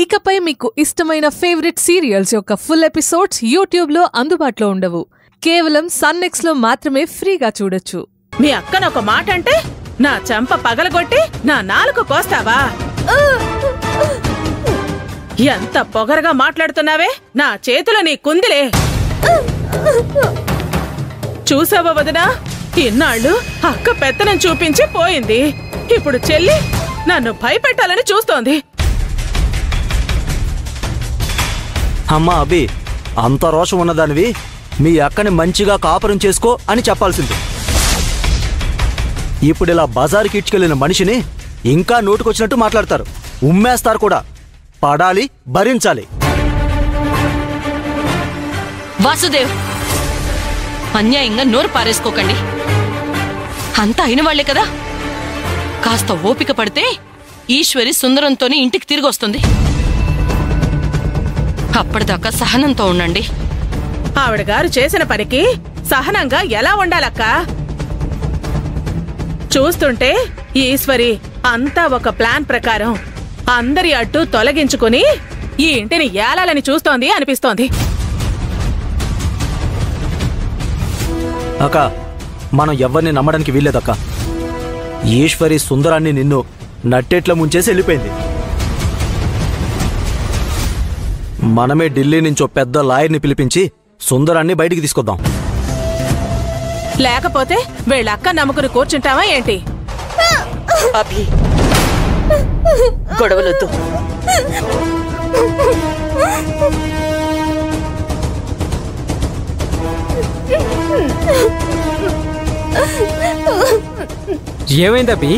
ఇకపై మీకు ఇష్టమైన ఫేవరెట్ సీరియల్స్ యొక్క ఫుల్ ఎపిసోడ్స్ యూట్యూబ్లో అందుబాటులో ఉండవు. కేవలం సన్నెక్స్లో మాత్రమే ఫ్రీగా చూడొచ్చు. మీ అక్కనొక మాట అంటే నా చెంప పగలగొట్టి నా నాలుక కోస్తావా? ఎంత పొగరగా మాట్లాడుతున్నావే? నా చేతిలో నీ కుందిలే. చూసావా వదినా, ఇన్నాళ్ళు అక్క పెత్తనం చూపించి పోయింది. ఇప్పుడు చెల్లి నన్ను భయపెట్టాలని చూస్తోంది. అమ్మా అభి, అంత రోషం ఉన్నదానివి మీ అక్కని మంచిగా కాపురం చేసుకో అని చెప్పాల్సింది. ఇప్పుడు ఇలా బజారుకి ఇడ్చుకెళ్ళిన మనిషిని ఇంకా నోటుకొచ్చినట్టు మాట్లాడతారు, ఉమ్మేస్తారు కూడా. పడాలి, భరించాలి. వాసుదేవ్, అన్యాయంగా నోరు పారేసుకోకండి. అంతా అయిన వాళ్లే కదా. కాస్త ఓపిక పడితే ఈశ్వరి సుందరంతోనే ఇంటికి తిరిగి వస్తుంది. అప్పటిదాకా సహనంతో ఉండండి. ఆవిడ గారు చేసిన పనికి సహనంగా ఎలా ఉండాలక్క? చూస్తుంటే ఈశ్వరి అంతా ఒక ప్లాన్ ప్రకారం అందరి అడ్డు తొలగించుకుని ఈ ఇంటిని ఏలాలని చూస్తోంది అనిపిస్తోంది. అక్క, మనం ఎవరిని నమ్మడానికి వీల్లేదక్క. ఈశ్వరి సుందరాన్ని నిన్ను నట్టేట్ల ముంచేసి వెళ్ళిపోయింది. మనమే ఢిల్లీ నుంచో పెద్ద లాయర్ని పిలిపించి సుందరాన్ని బయటికి తీసుకొద్దాం. లేకపోతే వీళ్ళక్క నమ్ముకుని కూర్చుంటావా ఏంటి? అభి, గొడవలొద్దు. ఏమైంది అభి?